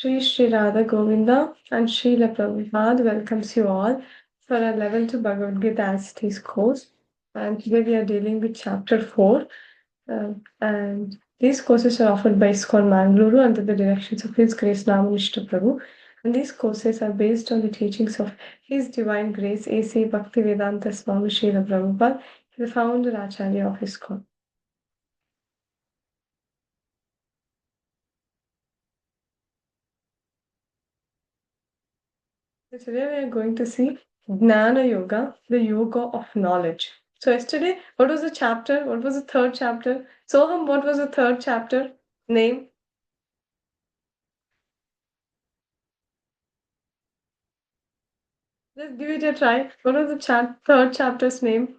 Sri Radha Govinda and Srila Prabhupada welcomes you all for our level 2 Bhagavad Gita as it is course. And today we are dealing with chapter 4. And these courses are offered by ISKCON Mangaluru under the directions of His Grace Namanishta Prabhu. And these courses are based on the teachings of His Divine Grace A.C. Bhaktivedanta Swami Srila Prabhupada, the founder Acharya of ISKCON. So today we are going to see Jnana Yoga, the yoga of knowledge. So yesterday, what was the chapter? What was the third chapter? Soham, what was the third chapter? Name? Just give it a try. What was the third chapter's name?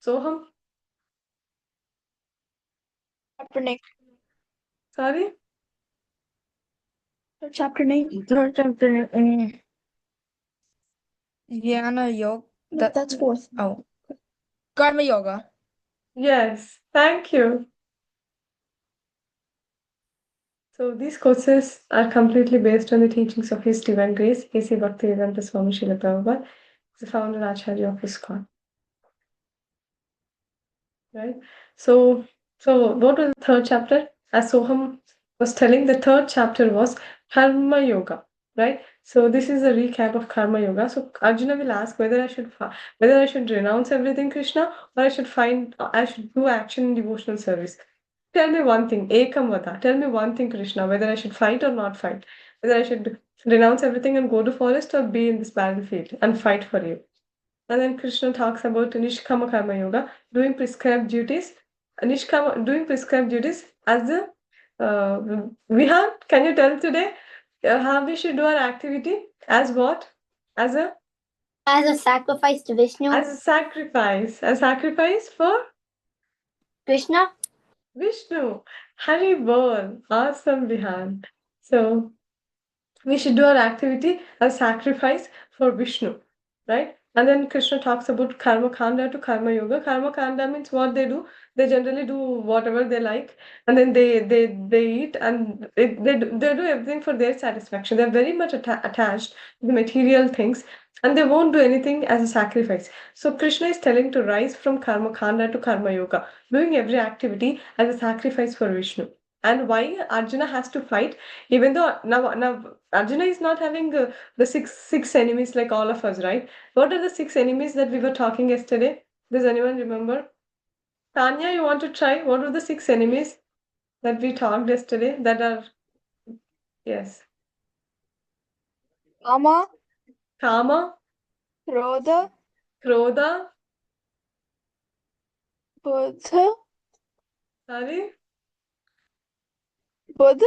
Soham? Chapter name. Sorry? Chapter name. Third chapter. Jnana Yoga. That's fourth. Oh. Karma Yoga. Yes, thank you. So these courses are completely based on the teachings of His Divine Grace, A.C. Bhaktivedanta Swami Srila Prabhupada, the founder Acharya of ISKCON. Right? So what was the third chapter? As Soham was telling, the third chapter was Karma Yoga, right? So this is a recap of Karma Yoga. So Arjuna will ask whether I should renounce everything, Krishna, or I should do action in devotional service. Tell me one thing, Ekam Vada. Tell me one thing, Krishna, whether I should fight or not fight, whether I should renounce everything and go to forest or be in this battlefield and fight for you. And then Krishna talks about Nishkama Karma Yoga, doing prescribed duties. Doing prescribed duties as a Vihan, can you tell today how we should do our activity? As what? As a sacrifice to Vishnu. As a sacrifice. A sacrifice for Krishna. Vishnu. Hari Bol. Awesome, Vihan. So we should do our activity as sacrifice for Vishnu, right? And then Krishna talks about karma kanda to karma yoga. Karma kanda means what they do. They generally do whatever they like, and then they eat, and they do everything for their satisfaction. They're very much attached to the material things, and they won't do anything as a sacrifice. So Krishna is telling to rise from karma kanda to karma yoga, doing every activity as a sacrifice for Vishnu. And why Arjuna has to fight, even though now Arjuna is not having the six enemies like all of us, right? What are the six enemies that we were talking yesterday? Does anyone remember? Tanya, you want to try? What were the six enemies that we talked yesterday? That are yes, Kama, Kama, Krodha, Krodha, Buddha, sorry, Buddha.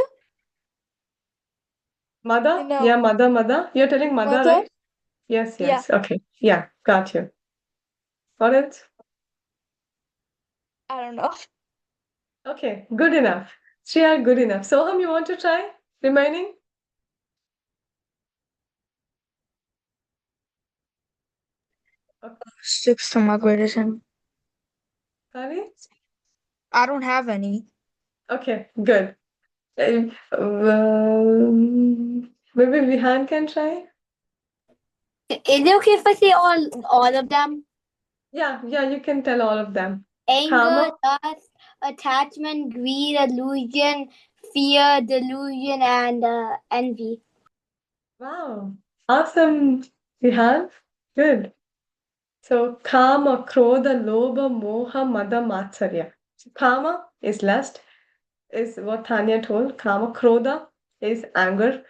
Mada. No. Yeah, Mada. You're telling Mada, Mada? right? Yes. Yeah. Okay. Yeah, got you. What else? I don't know. Okay, good enough. Three are good enough. Soham, you want to try remaining? Six stomach variation. Sorry? I don't have any. Okay, good. Maybe Vihan can try? Is it okay if I say all of them? Yeah, you can tell all of them. Anger, Karma. lust, attachment, greed, illusion, fear, delusion, and envy. Wow. Awesome, Vihan. Good. So, Kama, Krodha, Lobha, Moha, Mada, Matsarya. So, Kama is lust, is what Tanya told. Kama, Krodha is anger,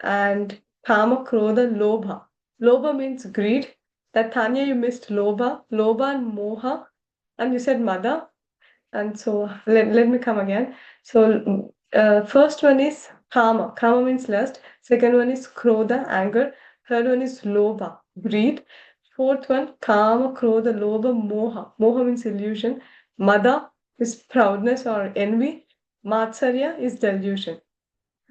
and Kama, Krodha, Lobha. Lobha means greed. That Tanya, you missed Lobha and Moha, and you said Mada. And so let me come again. So first one is Kama. Kama means lust. Second one is Krodha, anger. Third one is Lobha, greed. Fourth one, Kama, Krodha, Lobha, Moha. Moha means illusion. Mada is proudness or envy. Matsarya is delusion.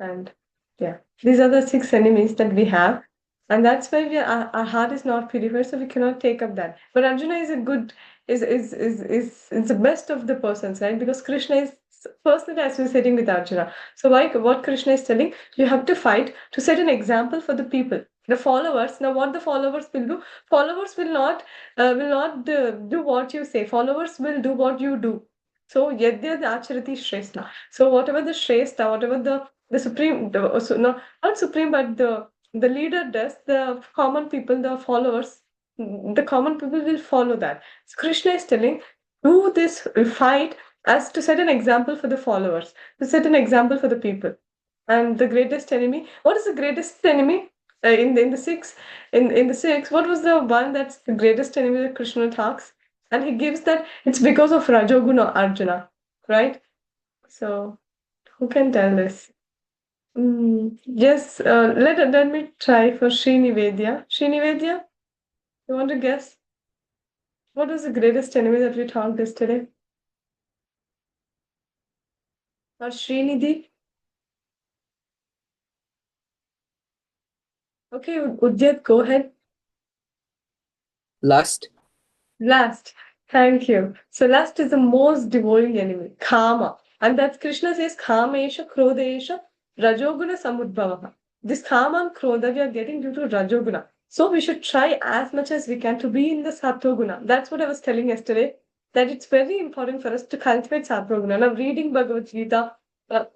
And yeah, these are the six enemies that we have. And that's why our heart is not purified, so we cannot take up that. But Arjuna is a good is the best of the persons, right? Because Krishna is personally associating with Arjuna. So like what Krishna is telling, you have to fight to set an example for the people. The followers, now what the followers will do, followers will not do what you say. Followers will do what you do. So yadya acharati shrestha. So whatever the shrestha, whatever the supreme, so no, not supreme, but the leader does, the common people, the followers, the common people will follow that. So Krishna is telling, do this fight as to set an example for the followers, to set an example for the people. And the greatest enemy, what is the greatest enemy? In the six, in the six, what was the one that's the greatest enemy that Krishna talks? And he gives that it's because of Rajoguna Arjuna, right? So who can tell this? Yes, let me try for Srinivedya. Srinivedya, you want to guess? What was the greatest enemy that we talked yesterday? Or Srinidhi? Okay, Udyat, go ahead. Lust. Last. Thank you. So lust is the most devouring enemy, Kama. And that's Krishna says, Kamesha, Krodesha, Rajoguna Samudbhavaha. This Kama and Krodha we are getting due to Rajoguna. So we should try as much as we can to be in the Sattva. That's what I was telling yesterday, that it's very important for us to cultivate Sattva. Now reading Bhagavad Gita,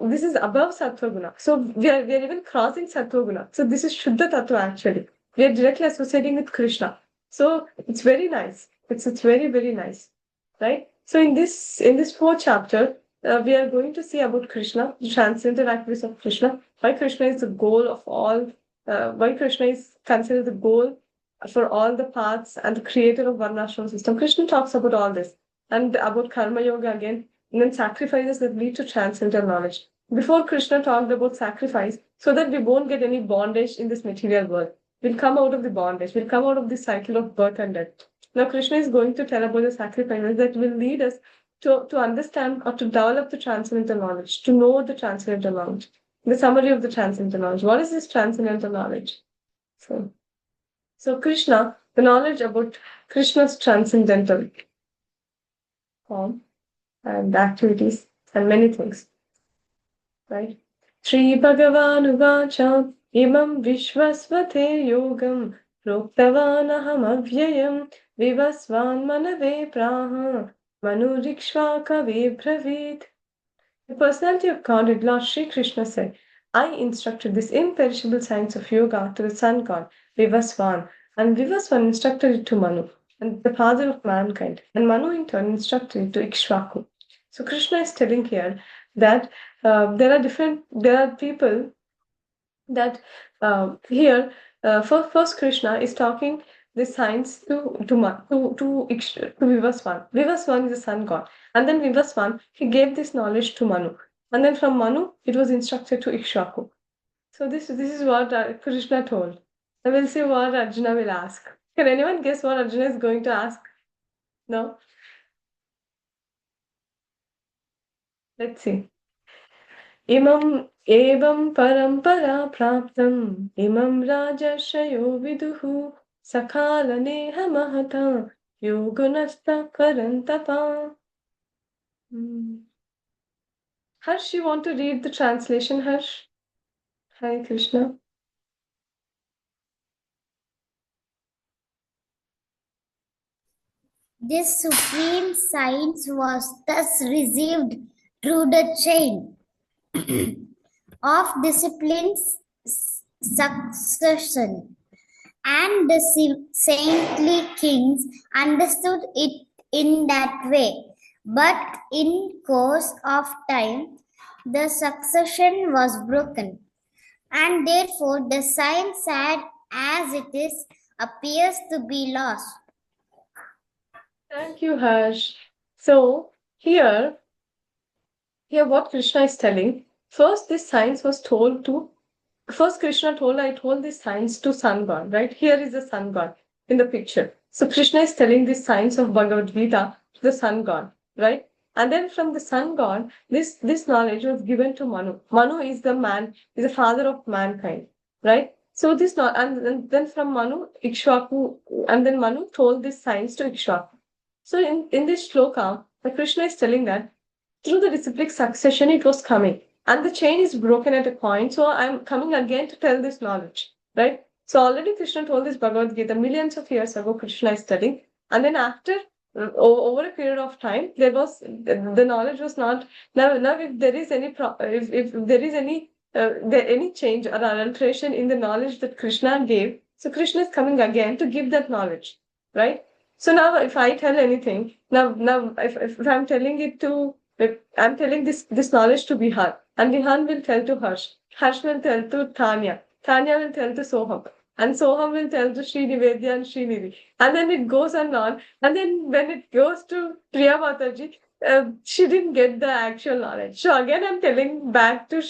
this is above Sattva. So we are even crossing Sattva. So this is Shuddha Tattva actually. We are directly associating with Krishna. So it's very nice. It's very, very nice, right? So in this fourth chapter, we are going to see about Krishna, the transcendental activities of Krishna. Why Krishna is the goal of all. Why Krishna is considered the goal for all the paths and the creator of Varnashram system. Krishna talks about all this and about Karma Yoga again, and then sacrifices that lead to transcendental knowledge. Before Krishna talked about sacrifice, so that we won't get any bondage in this material world. We'll come out of the bondage. We'll come out of the cycle of birth and death. Now, Krishna is going to tell about the sacrifices that will lead us to understand or to develop the transcendental knowledge, to know the transcendental knowledge, the summary of the transcendental knowledge. What is this transcendental knowledge? So Krishna, the knowledge about Krishna's transcendental form and activities and many things, right? Sri Bhagavan Uvacha Imam Vishvasvate Yogam Proktavanaham Avyayam Vivasvan Manave Praha Manurikshva Kave Bravit. The personality of God, Lord Sri Krishna said, I instructed this imperishable science of yoga to the sun god, Vivasvan, and Vivasvan instructed it to Manu, and the father of mankind, and Manu in turn instructed it to Ikshvaku. So Krishna is telling here that there are people that here first Krishna is talking this science to Vivasvan. Vivasvan is the sun god, and then Vivasvan he gave this knowledge to Manu, and then from Manu it was instructed to Ikshvaku. So this is what Krishna told. And we'll see what Arjuna will ask. Can anyone guess what Arjuna is going to ask? No. Let's see. Imam evam parampara praptam imam rajashayo viduhu sakalaneha mahata yogunasta karantapa. Harsh, you want to read the translation, Harsh? Hare Krishna. This supreme science was thus received through the chain of disciplines succession, and the saintly kings understood it in that way. But in course of time, the succession was broken, and therefore the science, sad as it is, appears to be lost. Thank you, Harsh. So here what Krishna is telling, first this science was told to, first Krishna told, I told this science to sun god, right? Here is the sun god in the picture. So Krishna is telling this science of Bhagavad Gita to the sun god, right? And then from the sun god, this knowledge was given to Manu. Manu is the man, is the father of mankind, right? So this not, and then from Manu, Ikshvaku, and then Manu told this science to Ikshvaku. So in this shloka, Krishna is telling that through the disciplic succession, it was coming. And the chain is broken at a point. So I'm coming again to tell this knowledge, right? So already Krishna told this Bhagavad Gita millions of years ago, Krishna is telling. And then after, over a period of time, there was, the knowledge was not, now if there is any, if there is any change or alteration in the knowledge that Krishna gave, so Krishna is coming again to give that knowledge, right? So now if I tell anything, now if I'm telling it to, if I'm telling this knowledge to Bihar, and Bihan will tell to Harsh, Harsh will tell to Tanya, Tanya will tell to Soham, and Soham will tell to Srinivedya and Srinidhi. And then it goes on, and then when it goes to Priya Mataji, she didn't get the actual knowledge. So again, I'm telling back to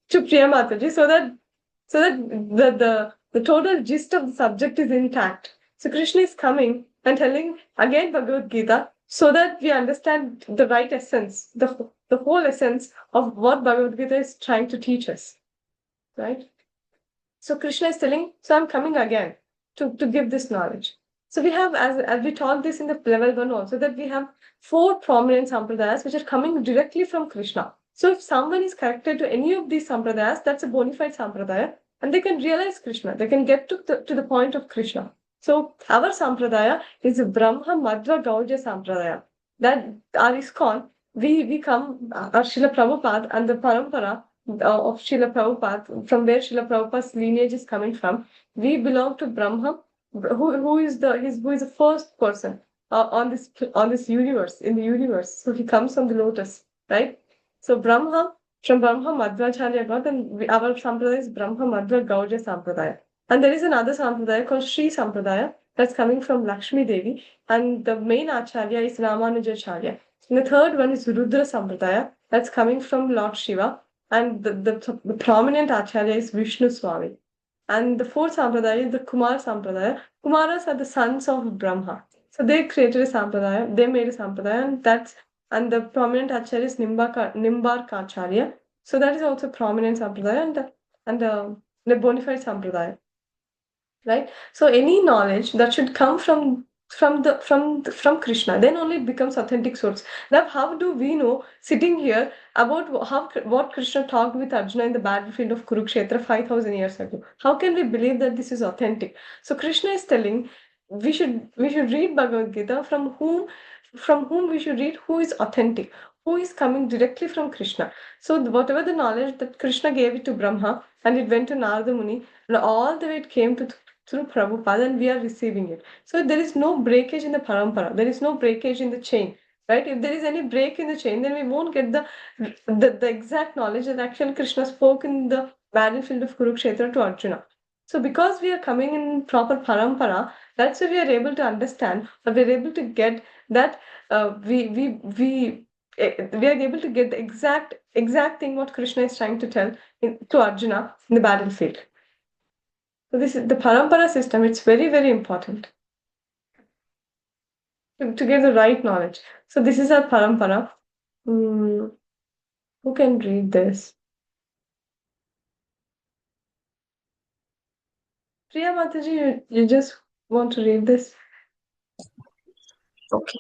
Priya Mataji so that the total gist of the subject is intact. So Krishna is coming and telling again Bhagavad Gita so that we understand the right essence, the whole essence of what Bhagavad Gita is trying to teach us, right? So Krishna is telling, so I'm coming again to give this knowledge. So we have, as we taught this in the level 1 also, that we have 4 prominent sampradayas which are coming directly from Krishna. So if someone is connected to any of these sampradayas, that's a bona fide sampradaya, and they can realize Krishna. They can get to the point of Krishna. So our sampradaya is a Brahma Madhva Gaudiya sampradaya. That our ISKCON, we come, our Srila Prabhupada and the parampara of Srila Prabhupada, from where Srila Prabhupada's lineage is coming from, we belong to Brahma, who is the first person on this universe, in the universe. So he comes from the lotus, right? So Brahma, from Brahma Madhvacharya got, and our sampradaya is Brahma Madhva Gaudiya sampradaya. And there is another sampradaya called Sri Sampradaya that's coming from Lakshmi Devi, and the main acharya is Ramanujacharya. And the third one is Rudra Sampradaya that's coming from Lord Shiva, and the prominent acharya is Vishnu Swami. And the fourth sampradaya is the Kumar Sampradaya. Kumaras are the sons of Brahma. So they created a sampradaya, they made a sampradaya, and the prominent acharya is Nimbarka Acharya. So that is also prominent sampradaya and the bona fide sampradaya. Right? So any knowledge that should come from Krishna, then only it becomes authentic source. Now, how do we know, sitting here, about what Krishna talked with Arjuna in the battlefield of Kurukshetra 5,000 years ago? How can we believe that this is authentic? So Krishna is telling we should read Bhagavad Gita from whom we should read, who is authentic, who is coming directly from Krishna. So whatever the knowledge that Krishna gave it to Brahma, and it went to Narada Muni, and all the way it came through Prabhupada, and we are receiving it. So there is no breakage in the parampara. There is no breakage in the chain, right? If there is any break in the chain, then we won't get the exact knowledge that actually Krishna spoke in the battlefield of Kurukshetra to Arjuna. So because we are coming in proper parampara, that's why we are able to understand, or we are able to get that we are able to get the exact thing what Krishna is trying to tell to Arjuna in the battlefield. So this is the parampara system. It's very, very important to get the right knowledge. So this is our parampara. Who can read this? Priya Mataji, you just want to read this? Okay.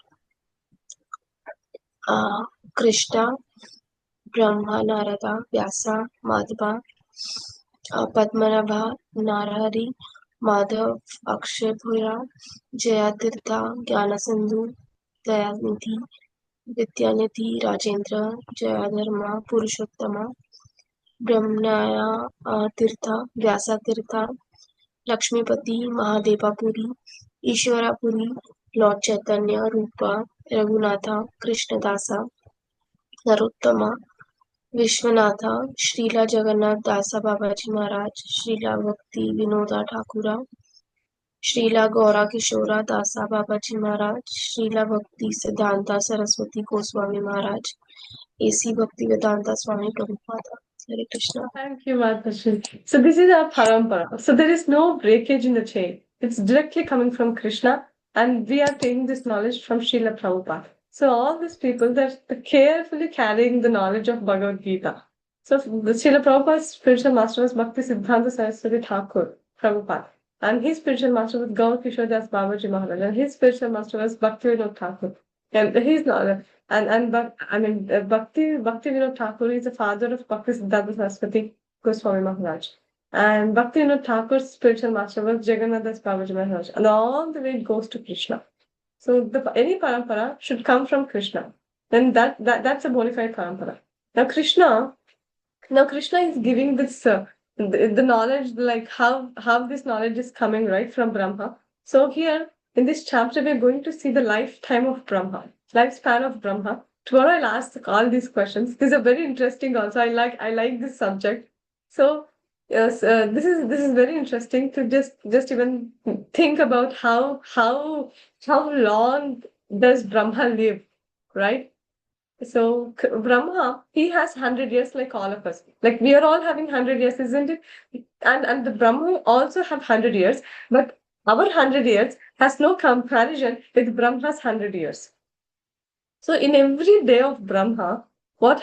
Krishna, Brahma, Narada, Vyasa, Madhava, Padmanabha, Narahari, Madhav, Akshay Bhura, Jayatirtha, Jnanasindhu, Dayanidhi, Vidyanidhi, Rajendra, Jayadharma, Purushottama, Brahmaya Tirtha, Vyasa Tirtha, Lakshmipati, Mahadevapuri, Ishwarapuri, Lord Chaitanya, Rupa, Raghunatha, Krishnadasa, Narottama, Vishwanatha, Srila Jagannath Dasa Babaji Maharaj, Srila Bhakti Vinoda Thakura, Srila Gaura Kishora Dasa Babaji Maharaj, Srila Bhakti Siddhanta Saraswati Goswami Maharaj, A.C. Bhakti Vedanta Swami Prabhupada. Hare Krishna. Thank you, Mataji. So this is our parampara. So there is no breakage in the chain. It's directly coming from Krishna, and we are taking this knowledge from Srila Prabhupada. So all these people, they're carefully carrying the knowledge of Bhagavad Gita. So the Srila Prabhupada's spiritual master was Bhakti Siddhanta Saraswati Thakur Prabhupada. And his spiritual master was Gaur Kishore Das Babaji Maharaj. And his spiritual master was Bhakti Vinod Thakur. And he's not, Bhakti Vinod Thakur is the father of Bhakti Siddhanta Saraswati Goswami Maharaj. And Bhakti Vinod Thakur's spiritual master was Jagannath Das Babaji Maharaj. And all the way it goes to Krishna. So any parampara should come from Krishna. Then that's a bona fide parampara. Now Krishna is giving this the knowledge, like how this knowledge is coming right from Brahma. So here in this chapter we are going to see the lifespan of Brahma. Tomorrow I'll ask all these questions. These are very interesting also. I like this subject. So yes, this is very interesting to just even think about how long does Brahma live, right? So Brahma, he has 100 years like all of us. Like we are all having 100 years, isn't it? And the Brahma also have 100 years, but our 100 years has no comparison with Brahma's 100 years. So in every day of Brahma, what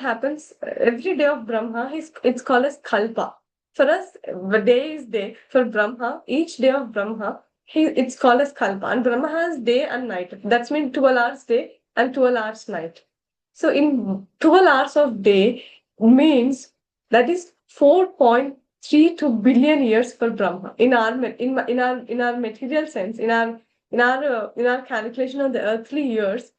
happens? Every day of Brahma it's called as kalpa. For us, the day is day. For Brahma, each day of Brahma, it's called as kalpa. And Brahma has day and night. That's mean 12 hours day and 12 hours night. So in 12 hours of day means that is 4.32 billion years for Brahma. In our material sense, in our calculation of the earthly years,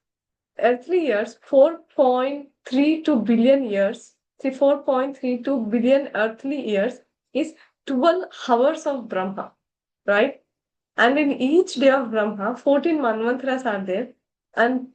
4.32 billion years. See, 4.32 billion earthly years is 12 hours of Brahma, right? And in each day of Brahma, 14 manvantras are there, and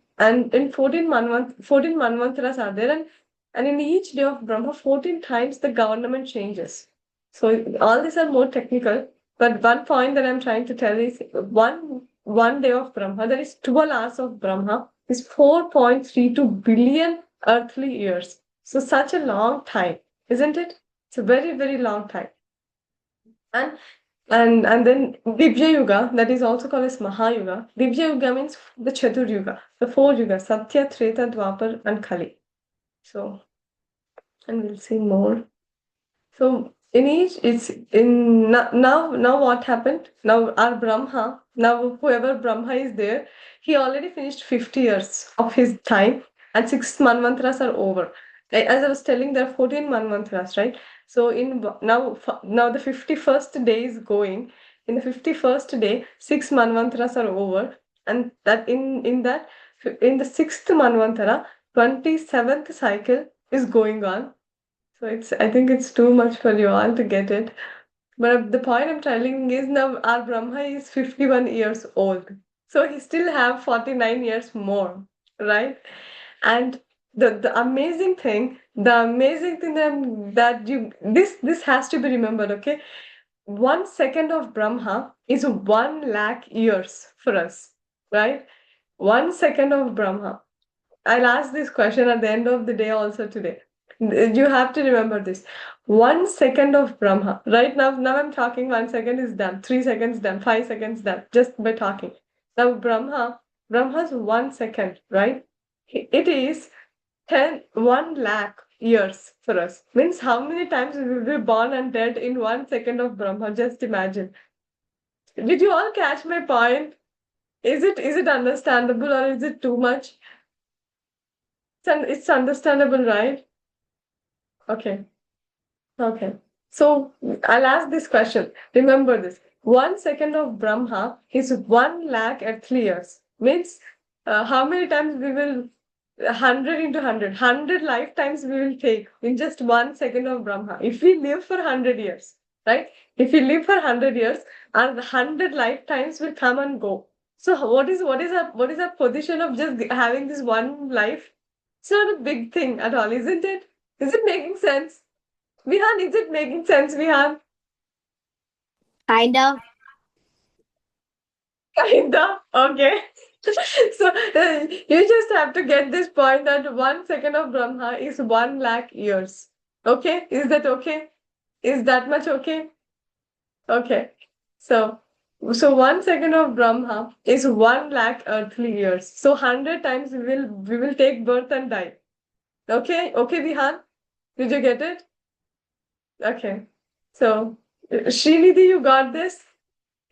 in 14 manvantras are there, and in each day of Brahma, 14 times the government changes. So all these are more technical, but one point that I'm trying to tell is one day of Brahma, that is 12 hours of Brahma, is 4.32 billion earthly years. So such a long time, isn't it? It's a very, very long time. And then Divya Yuga, that is also called as Mahayuga. Divya Yuga means the Chatur Yuga, the 4 yugas, Satya, Treta, Dwapar, and Kali. So, and we'll see more. So in each, it's in now what happened? Now our Brahma, now whoever Brahma is there, he already finished 50 years of his time, and 6 manvantras are over. As I was telling, there are 14 manvantras, right? So now the 51st day is going. In the 51st day, 6 manvantras are over, and that in the 6th manvantara, 27th cycle is going on. So I think it's too much for you all to get it. But the point I'm telling is now our Brahma is 51 years old. So he still have 49 years more, right? And the amazing thing that you this has to be remembered, okay? 1 second of Brahma is 1 lakh years for us, right? 1 second of Brahma. I'll ask this question at the end of the day also today. You have to remember this. 1 second of Brahma. Right now I'm talking, 1 second is done. 3 seconds done. 5 seconds done. Just by talking. Now Brahma's 1 second, right? It is 1 lakh years for us. Means how many times we will be born and dead in 1 second of Brahma? Just imagine. Did you all catch my point? Is it understandable or is it too much? It's understandable, right? Okay. So I'll ask this question. Remember this. 1 second of Brahma is 1 lakh earthly years. Means how many times we will 100 into 100. 100 lifetimes we will take in just 1 second of Brahma. If we live for 100 years, right? If we live for 100 years, our 100 lifetimes will come and go. So what is our position of just having this one life? It's not a big thing at all, isn't it? Is it making sense? Vihan, is it making sense, Vihan? Kind of. Kinda. Okay. So you just have to get this point that 1 second of Brahma is 1 lakh years. Okay? Is that okay? Is that much okay? Okay. So 1 second of Brahma is 1 lakh earthly years. So 100 times we will take birth and die. Okay? Okay, Vihan? Did you get it? Okay. So, Srinidhi, you got this?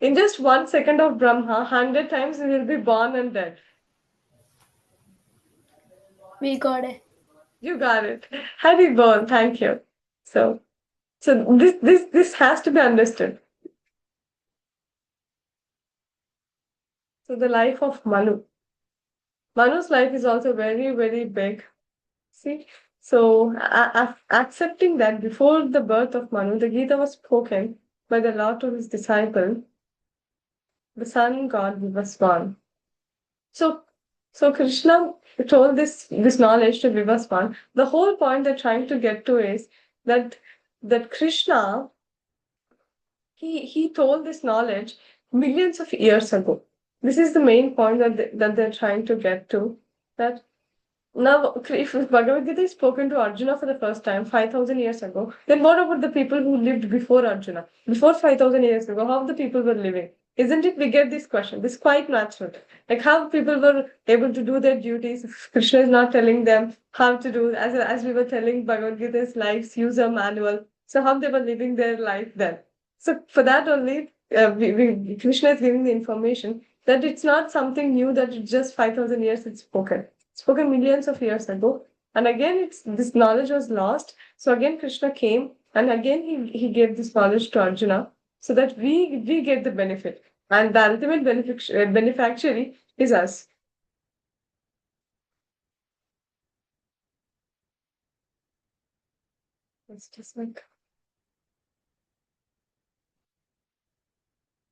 In just 1 second of Brahma, 100 times you will be born and dead. We got it. You got it. Happy born. Thank you. So, this has to be understood. So the life of Manu. Manu's life is also very, very big. See, so accepting that before the birth of Manu, the Gita was spoken by the Lord to his disciple, the sun god Vivaswan. So Krishna told this knowledge to Vivaswan. The whole point they're trying to get to is that Krishna he told this knowledge millions of years ago. This is the main point that they're trying to get to. That now, if Bhagavad Gita is spoken to Arjuna for the first time 5,000 years ago, then what about the people who lived before Arjuna? Before 5,000 years ago, how the people were living? Isn't it? We get this question. This is quite natural. Like how people were able to do their duties. If Krishna is not telling them how to do, as we were telling Bhagavad Gita's life's user manual. So how they were living their life then? So for that only, Krishna is giving the information that it's not something new, that it's just 5,000 years it's spoken millions of years ago. And again, this knowledge was lost. So again, Krishna came and again he gave this knowledge to Arjuna so that we get the benefit. And the ultimate beneficiary is us. It's just like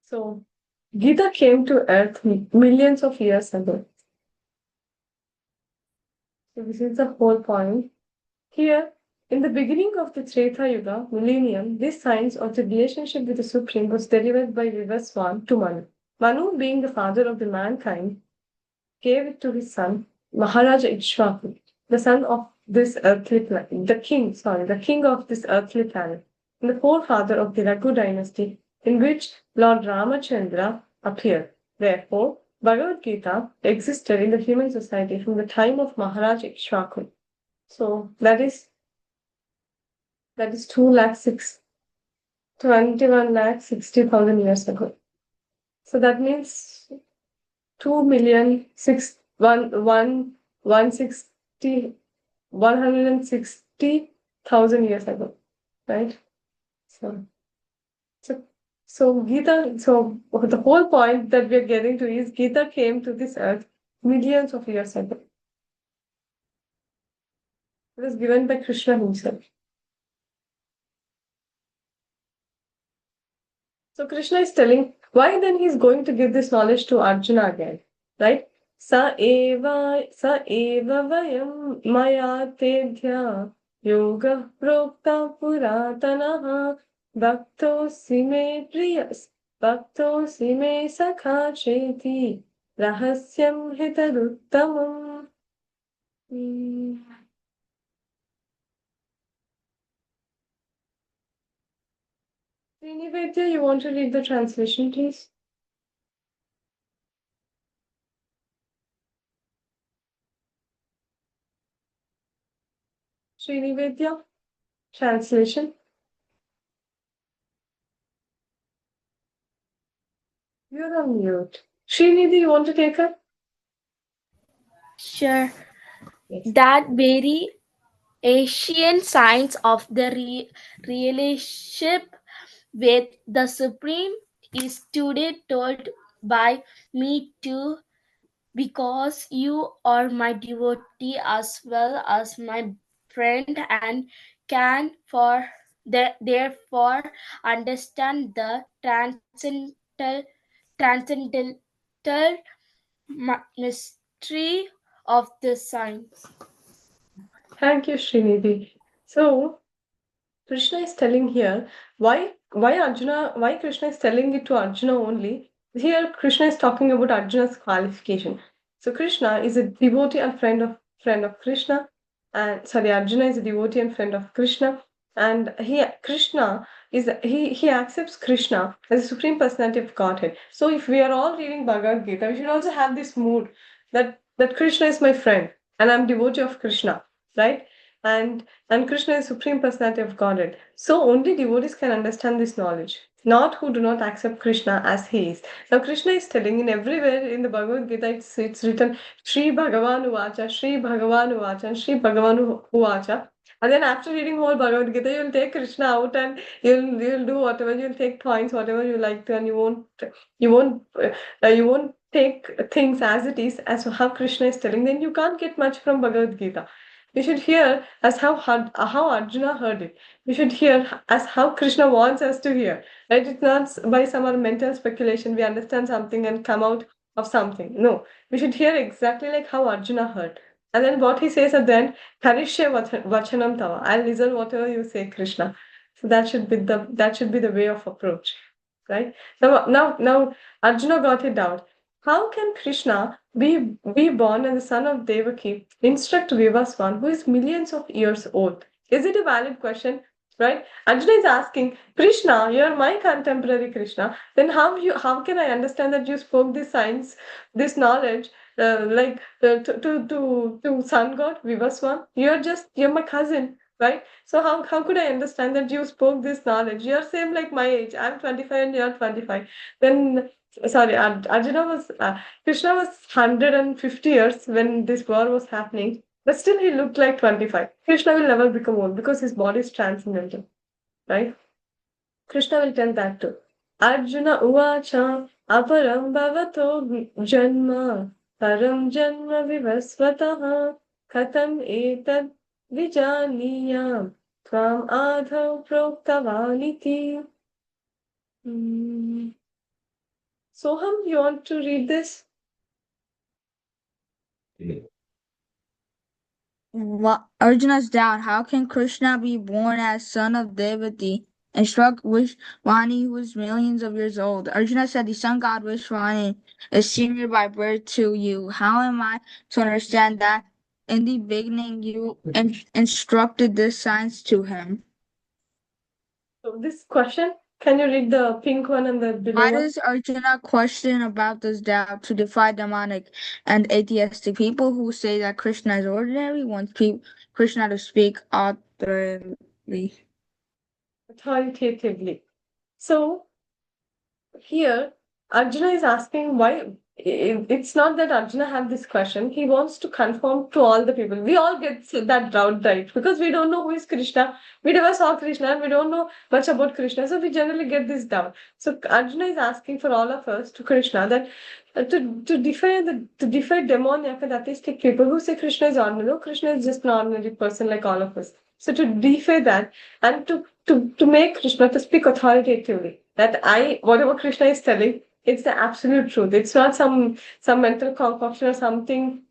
so. Gita came to earth millions of years ago. So this is the whole point. Here, in the beginning of the Treta Yuga millennium, this science of the relationship with the Supreme was delivered by Vivaswan to Manu. Manu, being the father of the mankind, gave it to his son, Maharaja Ikshvaku, the son of this earthly planet, the king of this earthly planet, and the forefather of the Raghu dynasty, in which Lord Ramachandra appeared. Therefore, Bhagavad Gita existed in the human society from the time of Maharaja Ikshvaku. So that is 21,60,000 years ago. So that means 160,000 years ago, right? So Gita. So the whole point that we are getting to is Gita came to this earth millions of years ago. It was given by Krishna himself. So Krishna is telling why then he's going to give this knowledge to Arjuna again, right? Sa eva vayam maya tedhya yoga prokta puratanaha bhaktosi me priyas bhaktosi me sakha cheti rahasyam hitaduttamam. Srinivedya, you want to read the translation, please? Srinivedya, translation. You're on mute. Srinidhi, you want to take her? Sure. Yes. That very ancient science of the relationship with the Supreme is today told by me too, because you are my devotee as well as my friend and can therefore understand the transcendental mystery of the science. Thank you, Srinidhi. So, Krishna is telling here why Krishna is telling it to Arjuna only. Here Krishna is talking about Arjuna's qualification. So Krishna is a devotee and friend of Krishna, and sorry, Arjuna is a devotee and friend of Krishna, and he accepts Krishna as a supreme personality of Godhead. So if we are all reading Bhagavad Gita, we should also have this mood that Krishna is my friend and I'm devotee of Krishna, right? and Krishna is Supreme Personality of Godhead. So only devotees can understand this knowledge, not who do not accept Krishna as he is. Now Krishna is telling in everywhere in the Bhagavad Gita, it's written Shri Bhagavan Uvacha, Shri Bhagavan Uvacha, and Shri Bhagavan Uvacha. And then after reading whole Bhagavad Gita, you'll take Krishna out and you'll do whatever, you'll take points, whatever you like to, and you won't take things as it is, as how Krishna is telling. Then you can't get much from Bhagavad Gita. We should hear as how Arjuna heard it. We should hear as how Krishna wants us to hear. Right? It's not by some other mental speculation we understand something and come out of something. No, we should hear exactly like how Arjuna heard. And then what he says at the end, Karishya Vachanam Tava. I'll listen whatever you say, Krishna. So that should be the way of approach. Right? Now Arjuna got it out. How can Krishna be born as the son of Devaki, instruct Vivaswan, who is millions of years old? Is it a valid question? Right? Arjuna is asking, Krishna, you are my contemporary Krishna. Then how can I understand that you spoke this science, this knowledge, to sun god Vivaswan? You're my cousin, right? So how could I understand that you spoke this knowledge? You're same like my age. I'm 25 and you're 25. Then sorry, Krishna was 150 years when this war was happening, but still he looked like 25. Krishna will never become old because his body is transcendental, right? Krishna will tell that too. Arjuna uvacha aparam bhavato janma param janma vivasvataha katam etad vijaniyam tvam adhav proktavaniti. Soham, you want to read this? Arjuna's doubt, how can Krishna be born as son of Devati and struck Vishwani, who is millions of years old? Arjuna said, the sun god Vishwani is senior by birth to you. How am I to understand that in the beginning you instructed this science to him? So this question, can you read the pink one and the below Why one? does Arjuna question about this doubt to defy demonic and atheistic people who say that Krishna is ordinary, wants Krishna to speak Authoritatively. So here Arjuna is asking why. It's not that Arjuna had this question. He wants to confirm to all the people. We all get that doubt right because we don't know who is Krishna. We never saw Krishna and we don't know much about Krishna. So we generally get this doubt. So Arjuna is asking for all of us to Krishna that to defy demoniac and atheistic people who say Krishna is ordinary. No, Krishna is just an ordinary person like all of us. So to defy that and to make Krishna to speak authoritatively that whatever Krishna is telling, it's the absolute truth. It's not some mental concoction or something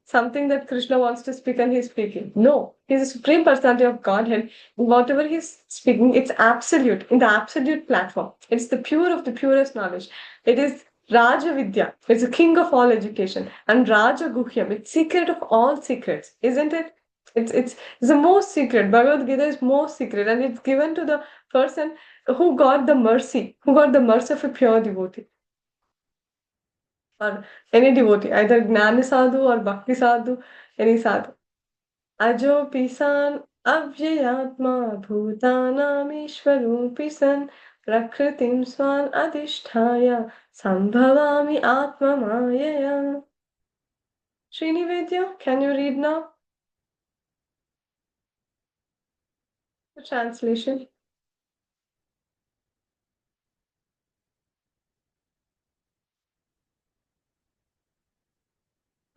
that Krishna wants to speak and he's speaking. No, he's the supreme personality of Godhead. Whatever he's speaking, it's absolute in the absolute platform. It's the pure of the purest knowledge. It is Raja Vidya. It's the king of all education, and Raja Guhyam. It's secret of all secrets, isn't it? It's the most secret. Bhagavad Gita is most secret, and it's given to the person who got the mercy of a pure devotee or any devotee, either Gnani Sadhu or Bhakti Sadhu, any sadhu. Ajo pisan avyayatma bhutanam ishvarupi san prakritim swan adhisthaya sambhavami atma mayaya. Srinivedya, can you read now? The translation.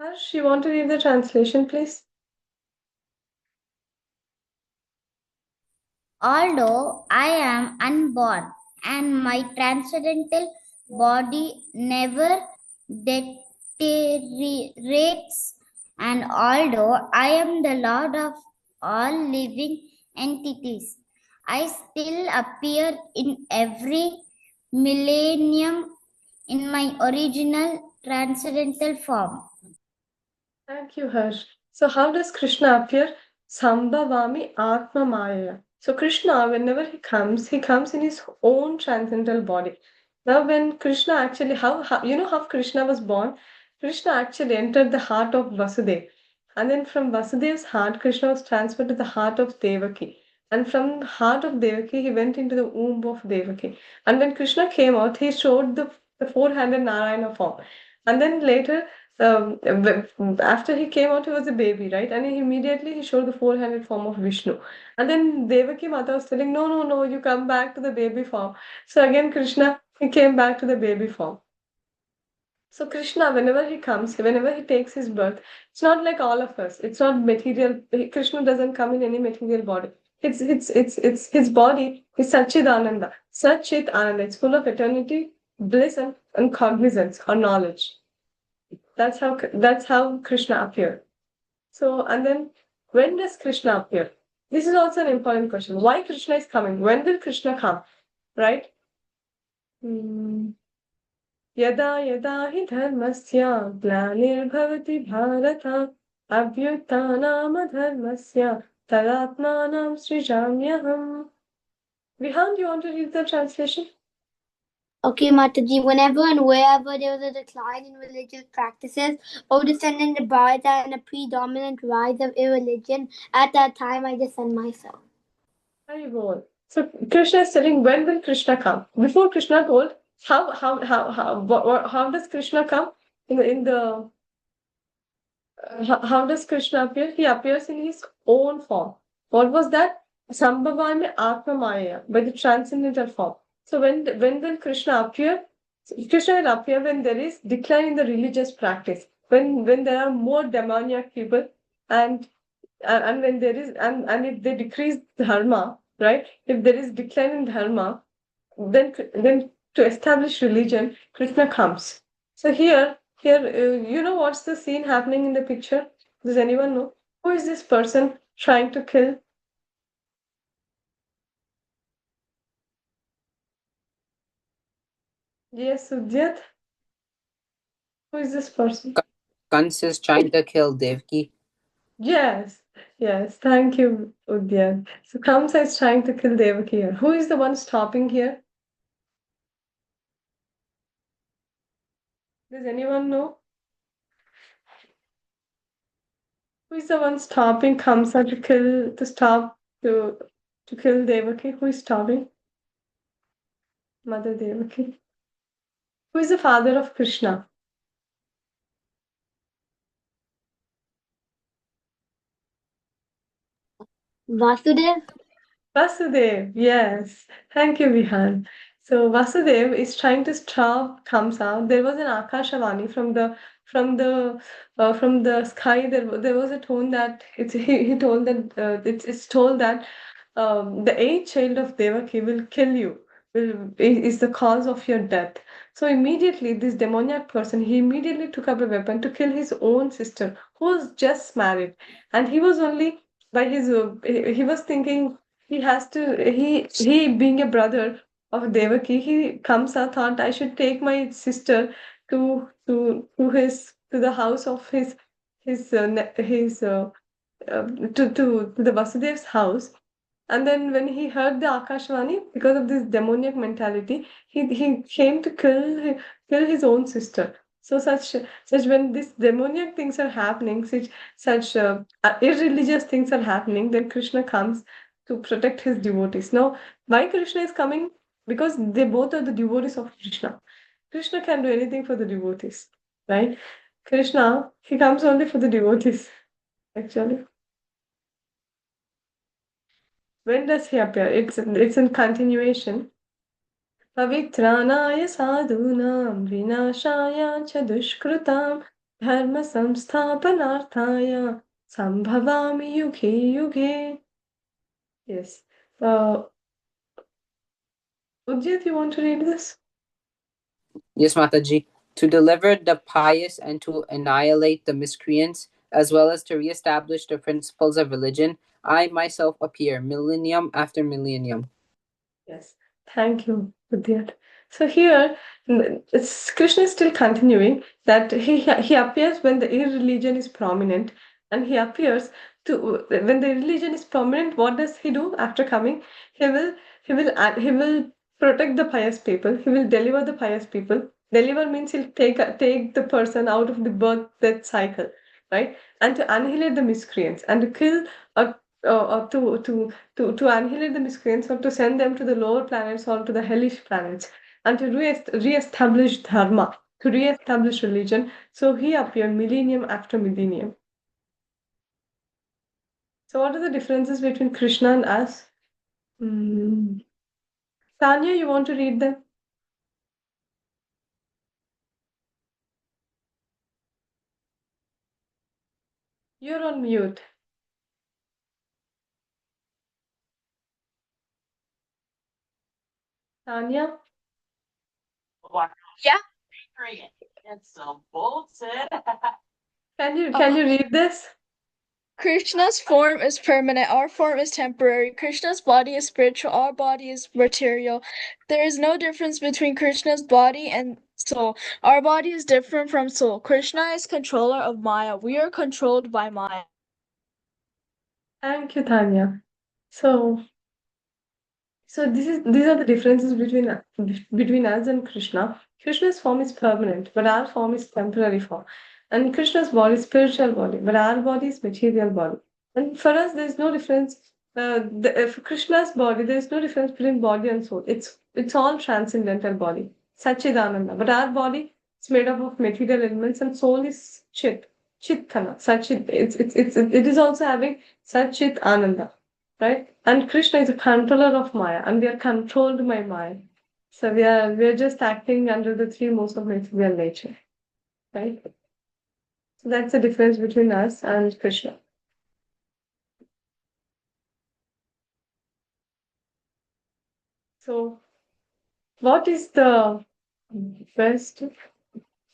Harsh, you want to read the translation, please? Although I am unborn and my transcendental body never deteriorates, and although I am the Lord of all living entities, I still appear in every millennium in my original transcendental form. Thank you, Harsh. So how does Krishna appear? Sambhavami Atma Maya. So Krishna, whenever he comes in his own transcendental body. Now when Krishna actually, how you know how Krishna was born? Krishna actually entered the heart of Vasudeva. And then from Vasudev's heart, Krishna was transferred to the heart of Devaki. And from the heart of Devaki, he went into the womb of Devaki. And when Krishna came out, he showed the four-handed Narayana form. And then later, after he came out, he was a baby, right? And immediately he showed the four-handed form of Vishnu. And then Devaki Mata was telling, no, no, no, you come back to the baby form. So again, Krishna, he came back to the baby form. So Krishna, whenever he comes, whenever he takes his birth, it's not like all of us. It's not material. Krishna doesn't come in any material body. It's his body is Satchidananda. Satchit Ananda. It's full of eternity, bliss, and cognizance or knowledge. That's how Krishna appeared. So and then when does Krishna appear? This is also an important question. Why Krishna is coming? When will Krishna come? Right? Hmm. यदा यदा हि धर्मस्य ग्लानिर्भवति Bharat अभ्युत्थानमधर्मस्य तदात्मानं सृजाम्यहम्. Vihan, do you want to read the translation? Okay, Mataji, whenever and wherever there was a decline in religious practices or descendant of Bharata and a predominant rise of irreligion, at that time I descend myself. Very well. So Krishna is telling when will Krishna come? Before Krishna told how does Krishna come how does Krishna appear? He appears in his own form. What was that? Sambhavami Atma Maya, by the transcendental form. So when will Krishna appear? Krishna will appear when there is decline in the religious practice, when there are more demoniac people, and when there is and if they decrease dharma, right? If there is decline in dharma, then to establish religion, Krishna comes. So here, you know what's the scene happening in the picture? Does anyone know? Who is this person trying to kill? Yes, Sudyat. Who is this person? Kans is trying to kill Devki. Yes, yes. Thank you, Udyat. So Kamsa is trying to kill Devaki here. Who is the one stopping here? Does anyone know? Who is the one stopping Kamsa to kill Devaki? Who is stopping? Mother Devaki. Who is the father of Krishna? Vasudev? Vasudev, yes. Thank you, Vihan. So Vasudev is trying to stop Kamsa. There was an Akashavani from the sky. There was a tone that he told that it's told that the eighth child of Devaki will kill you. Is the cause of your death. So immediately, this demoniac person, he immediately took up a weapon to kill his own sister, who was just married, and he was only by his he was thinking he has to he being a brother of Devaki, he comes out thought I should take my sister to the house of his his to the Vasudev's house. And then when he heard the Akashvani, because of this demoniac mentality, he came to kill his own sister. So such when these demoniac things are happening, such irreligious things are happening, then Krishna comes to protect his devotees. Now, why Krishna is coming? Because they both are the devotees of Krishna. Krishna can do anything for the devotees, right? Krishna, he comes only for the devotees, actually. When does he appear? It's in continuation. पवित्राणाय साधूनां विनाशाय च दुष्कृतां धर्म संस्थापनार्थाय संभवामि युगे युगे. Yes. Udyat, you want to read this? Yes, Mataji. To deliver the pious and to annihilate the miscreants, as well as to reestablish the principles of religion, I myself appear millennium after millennium. Yes. Thank you, Udyat. So here, Krishna is still continuing that he appears when the irreligion is prominent, and he appears to when the religion is prominent. What does he do after coming? He will protect the pious people. He will deliver the pious people. Deliver means he'll take the person out of the birth death cycle. right? And to annihilate the miscreants and to kill or to annihilate the miscreants or to send them to the lower planets or to the hellish planets and to re-establish dharma, to re-establish religion. So he appeared millennium after millennium. So what are the differences between Krishna and us? Tanya, you want to read them? You're on mute. Tanya? Yeah. It's some bullshit. Can you read this? Krishna's form is permanent, our form is temporary. Krishna's body is spiritual, our body is material. There is no difference between Krishna's body and soul. Our body is different from soul. Krishna is controller of Maya. We are controlled by Maya. Thank you, Tanya. So these are the differences between us and Krishna. Krishna's form is permanent, but our form is temporary form. And Krishna's body is spiritual body, but our body is material body. And for us, there is no difference. For Krishna's body, there is no difference between body and soul. It's all transcendental body, Satchidananda. But our body is made up of material elements, and soul is Chitana, Satchit. It is also having Satchit Ananda, right? And Krishna is a controller of Maya, and we are controlled by Maya. So we are just acting under the three modes of material nature, right? So that's the difference between us and Krishna. So what is the best?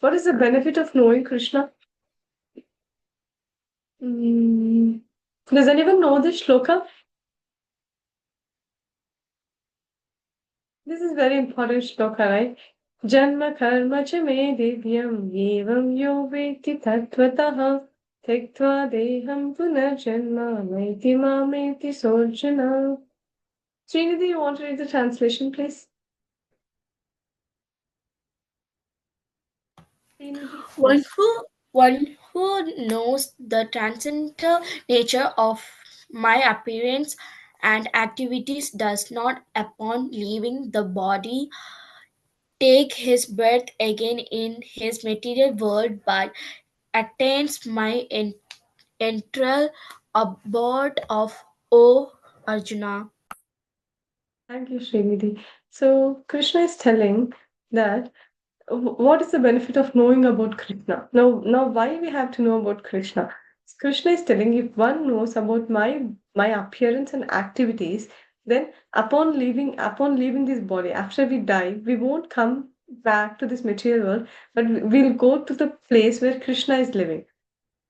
What is the benefit of knowing Krishna? Does anyone know this shloka? This is very important shloka, right? Janma karma cha me divyam evam yo veti tattvataha tektva deham punarjanma maiti mameti sorjana. Srinidhi, you want to read the translation, please? Srinidhi, One yes. who knows the transcendental nature of my appearance and activities does not, upon leaving the body, take his birth again in his material world, but attains my eternal abode of O Arjuna. Thank you, Srinidhi. So Krishna is telling that what is the benefit of knowing about Krishna? Now, why we have to know about Krishna? Krishna is telling if one knows about my appearance and activities, then upon leaving this body, after we die, we won't come back to this material world, but we'll go to the place where Krishna is living,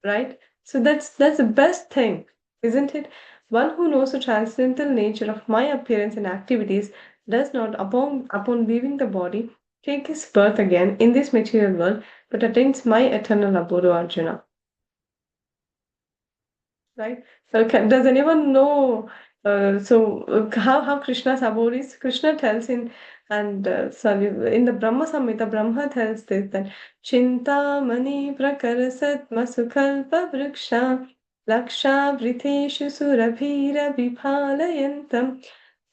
right? So that's the best thing, isn't it? One who knows the transcendental nature of my appearance and activities does not, upon leaving the body, take his birth again in this material world, but attains my eternal abode, O Arjuna. Right? So does anyone know? How Krishna's abode is? Krishna tells in the Brahma Samhita, Brahma tells this that Chintamani prakarasat masukalpa vriksha laksha vriteshu surabhira vipalayantam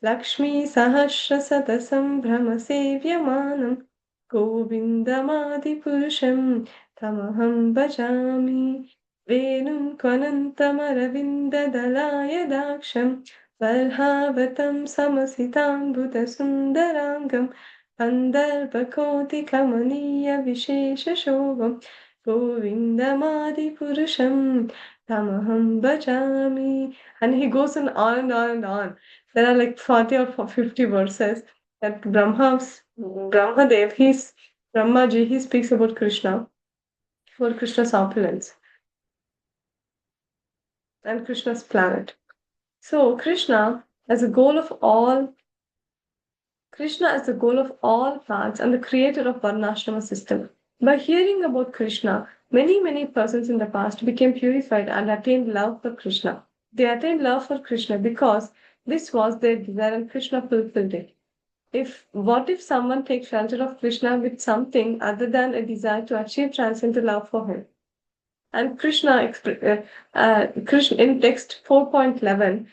Lakshmi sahasra satasam brahma sevyamanam Govindamadi purusham tamaham bhajami Venum kvanantamaravinda daksham Varhavatam samasitam sundarangam Andarbhakoti kamaniya vishesha shobham Govindamadi purusham tamaham bhajami. And he goes on and on and on. There are like 40 or 50 verses that Brahmadev, Brahmaji, he speaks about Krishna, for Krishna's opulence and Krishna's planet. So Krishna is the goal of all paths and the creator of Varnashrama system. By hearing about Krishna, many persons in the past became purified and attained love for Krishna. They attained love for Krishna because this was their desire and Krishna fulfilled it. What if someone takes shelter of Krishna with something other than a desire to achieve transcendental love for him? And Krishna in text 4.11,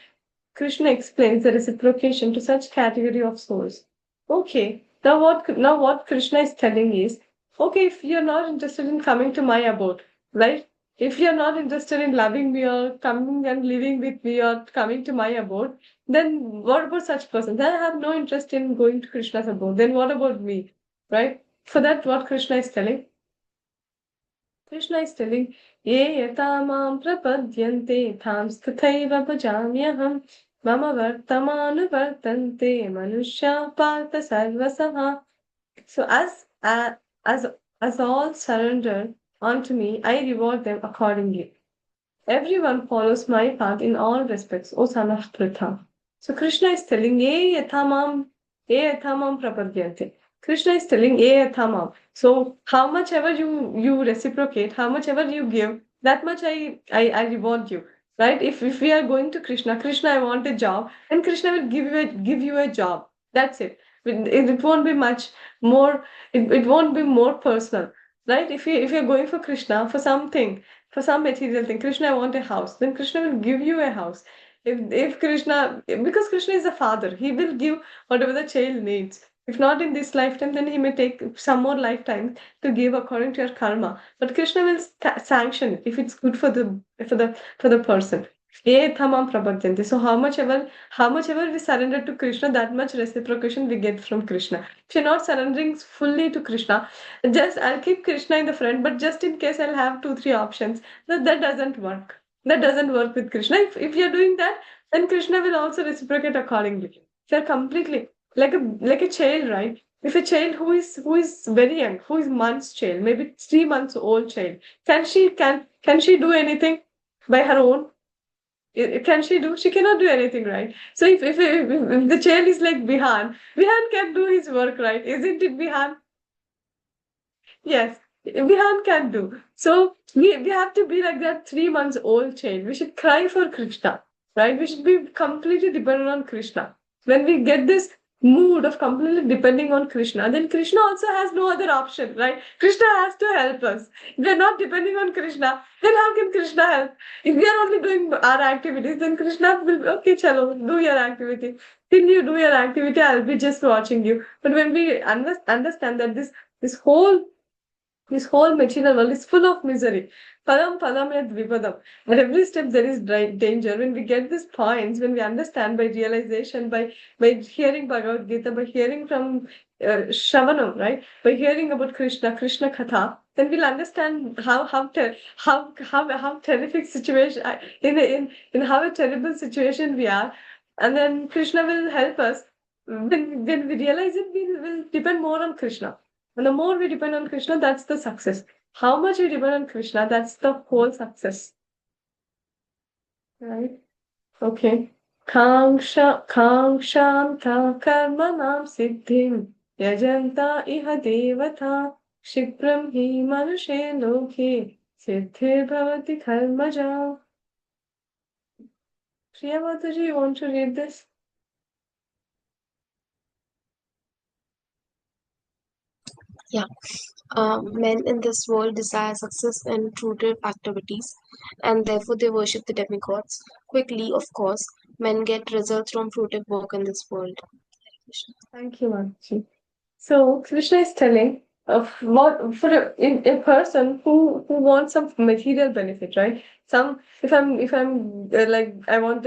Krishna explains the reciprocation to such category of souls. Okay, now what Krishna is telling is, okay, if you're not interested in coming to my abode, right? If you're not interested in loving me or coming and living with me or coming to my abode, then what about such person? Then I have no interest in going to Krishna's abode. Then what about me? Right? For that, what Krishna is telling? Krishna is telling, Ye yata mam prapadyante tham stathaiva bhajamyaham mama vartamanu vartante manushya partha sarvasaha. So as as all surrender unto me, I reward them accordingly. Everyone follows my path in all respects, O son of Pritha. So Krishna is telling, ye yathamam prapadyante. Krishna is telling, ye yathamam. So how much ever you reciprocate, how much ever you give, that much I reward you. Right? If we are going to Krishna, Krishna, I want a job, and Krishna will give you a job. That's it. It won't be much more. It won't be more personal, right? If you're going for Krishna for something, for some material thing, Krishna, I want a house, then Krishna will give you a house. If Krishna, because Krishna is a father, he will give whatever the child needs. If not in this lifetime, then he may take some more lifetimes to give according to your karma. But Krishna will sanction it if it's good for the person. Ye thamam prabhadyante. So how much ever we surrender to Krishna, that much reciprocation we get from Krishna. If you're not surrendering fully to Krishna, just I'll keep Krishna in the front, but just in case I'll have two, three options. That doesn't work. That doesn't work with Krishna. If you're doing that, then Krishna will also reciprocate accordingly. If you're completely like a child, right? If a child who is very young, who is months child, maybe 3 months old child, can she do anything by her own? Can she do? She cannot do anything, right? So if the child is like Bihan can do his work, right? Isn't it Bihan? Yes, Vihan can do. So we have to be like that 3 months old child. We should cry for Krishna, right? We should be completely dependent on Krishna. When we get this mood of completely depending on Krishna, then Krishna also has no other option, right? Krishna has to help us. If we are not depending on Krishna, then how can Krishna help? If we are only doing our activities, then Krishna will be, okay, chalo, do your activity. Till you do your activity, I'll be just watching you. But when we understand that this whole material world is full of misery. Padam padam yad vipadam. At every step there is danger. When we get these points, when we understand by realization, by hearing Bhagavad Gita, by hearing from Shravanam, right? By hearing about Krishna Katha, then we'll understand how terrific situation in how a terrible situation we are, and then Krishna will help us. When we realize it, we will depend more on Krishna. And the more we depend on Krishna, that's the success. How much we depend on Krishna, that's the whole success. Right? Okay. Kangshanta karmanam siddhim yajanta iha devata shikram hi manushe loke siddhir bhavati karmaja. Priya Mataji, you want to read this? Yeah. Men in this world desire success in fruitive activities, and therefore they worship the demigods. Quickly, of course, men get results from fruitive work in this world. Thank you, Mataji. So Krishna is telling of what for a person who wants some material benefit, right? Some if I'm like I want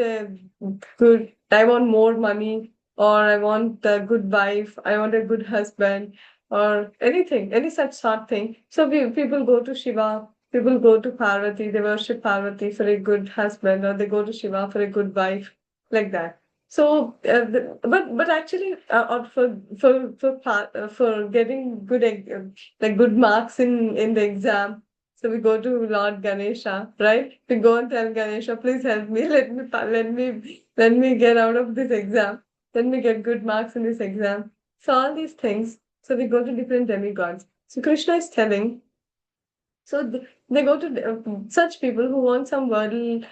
more money, or I want a good wife, I want a good husband, or anything, any such sort thing. So people go to Shiva, people go to Parvati, they worship Parvati for a good husband, or they go to Shiva for a good wife, like that. So, but actually, or for getting like good marks in the exam, so we go to Lord Ganesha, right? We go and tell Ganesha, please help me, let me get out of this exam, let me get good marks in this exam. So all these things. So we go to different demigods. So Krishna is telling. So they go to such people who want some worldly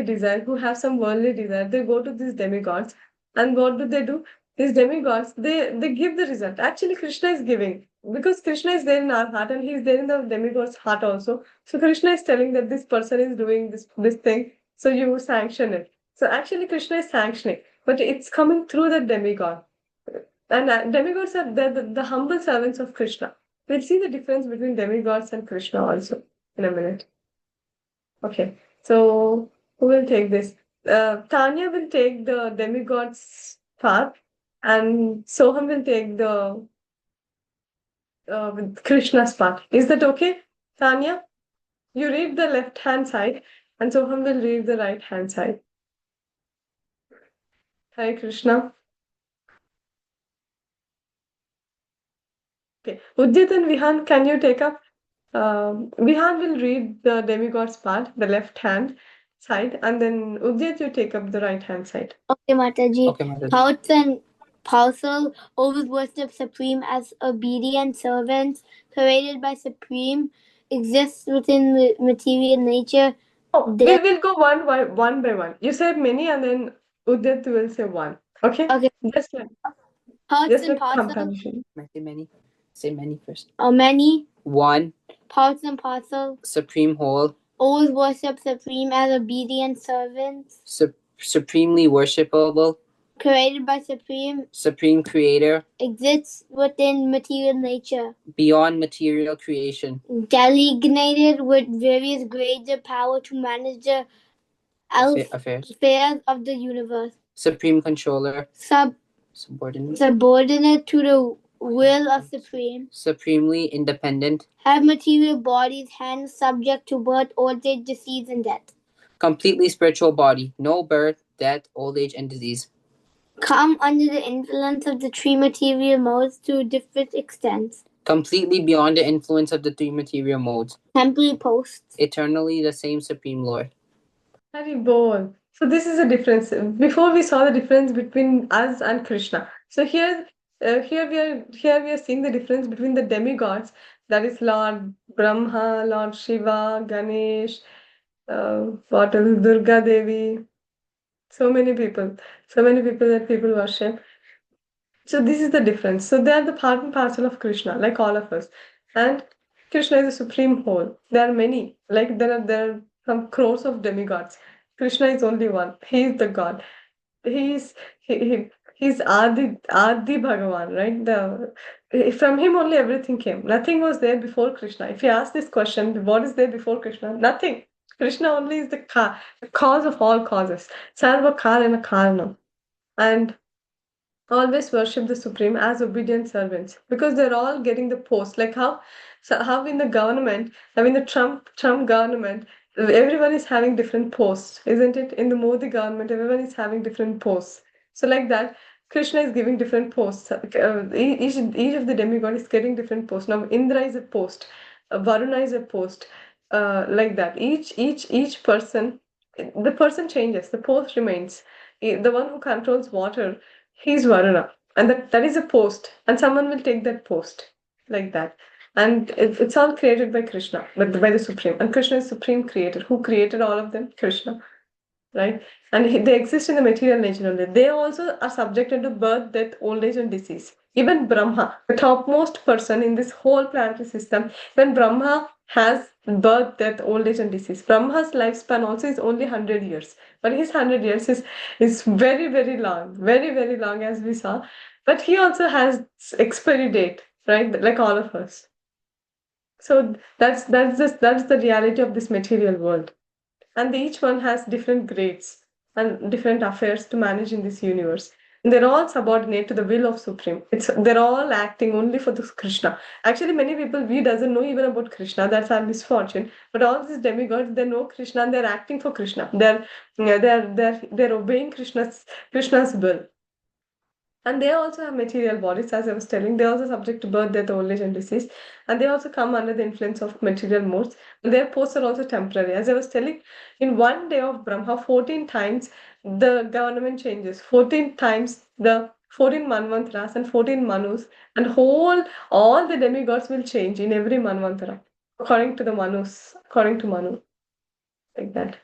desire, who have some worldly desire. They go to these demigods, and what do? these demigods, they give the result. Actually, Krishna is giving because Krishna is there in our heart and he is there in the demigod's heart also. So Krishna is telling that this person is doing this thing, so you sanction it. So actually, Krishna is sanctioning, but it's coming through the demigod. And demigods are the humble servants of Krishna. We'll see the difference between demigods and Krishna also in a minute. Okay, so who will take this? Tanya will take the demigod's path, and Soham will take the with Krishna's path. Is that okay, Tanya? You read the left hand side, and Soham will read the right hand side. Hare Krishna. Okay, Udit and Vihan, can you take up? Vihan will read the demigod's part, the left hand side, and then Udit, you take up the right hand side. Okay, Mataji. Okay, Mataji. Pouts and Parcel always worship Supreme as obedient servants created by Supreme, exists within material nature. Oh, we'll go one by one. You said many, and then Udit will say one. Okay? Okay. Just like Parts and like Parcel comparison. Say many. Say many first. are many. One. Parts and Parcel Supreme whole. always worship Supreme as obedient servants Supremely worshipable. created by Supreme, Supreme creator. exists within material nature. Beyond material creation. Delegated with various grades of power to manage the affairs of the universe. Supreme controller. Subordinate to the will of Supreme. Supremely independent. Have material bodies, hence subject to birth, old age, disease, and death. Completely spiritual body. No birth, death, old age, and disease. Come under the influence of the three material modes to different extents. Completely beyond the influence of the three material modes. Temporary posts. Eternally the same Supreme Lord. Hari bol. So this is a difference. Before we saw the difference between us and Krishna. So here we are seeing the difference between the demigods. That is Lord Brahma, Lord Shiva, Ganesh, what else? Durga Devi. So many people that people worship. So this is the difference. So they are the part and parcel of Krishna, like all of us. And Krishna is the supreme whole. There are many, like there are some crores of demigods. Krishna is only one. He is the God. He's Adi Bhagavan, right? From him only everything came. Nothing was there before Krishna. If you ask this question, what is there before Krishna? Nothing. Krishna only is the cause of all causes. Sarva Karana Karanam. And always worship the supreme as obedient servants because they're all getting the post, like how in the government, I mean the Trump government, everyone is having different posts, isn't it? In the Modi government, everyone is having different posts. So like that, Krishna is giving different posts. Each of the demigod is getting different posts. Now Indra is a post, Varuna is a post, like that. Each person, the person changes, the post remains. The one who controls water, he's Varuna, and that is a post, and someone will take that post, like that. And it's all created by Krishna, by the Supreme. And Krishna is Supreme Creator. Who created all of them? Krishna, right? And they exist in the material nature only. They also are subjected to birth, death, old age, and disease. Even Brahma, the topmost person in this whole planetary system, when Brahma has birth, death, old age, and disease. Brahma's lifespan also is only 100 years. But his 100 years is very, very long, very, very long, as we saw. But he also has expiry date, right? Like all of us. So that's the reality of this material world. And each one has different grades and different affairs to manage in this universe. And they're all subordinate to the will of Supreme. They're all acting only for this Krishna. Actually, many people we doesn't know even about Krishna. That's our misfortune. But all these demigods, they know Krishna and they're acting for Krishna. They're obeying Krishna's will. And they also have material bodies, as I was telling. They're also subject to birth, death, old age, and disease. And they also come under the influence of material modes. And their posts are also temporary. As I was telling, in one day of Brahma, 14 times the government changes. 14 times the 14 Manvantras and 14 Manus. And all the demigods will change in every Manvantara. According to Manu. Like that.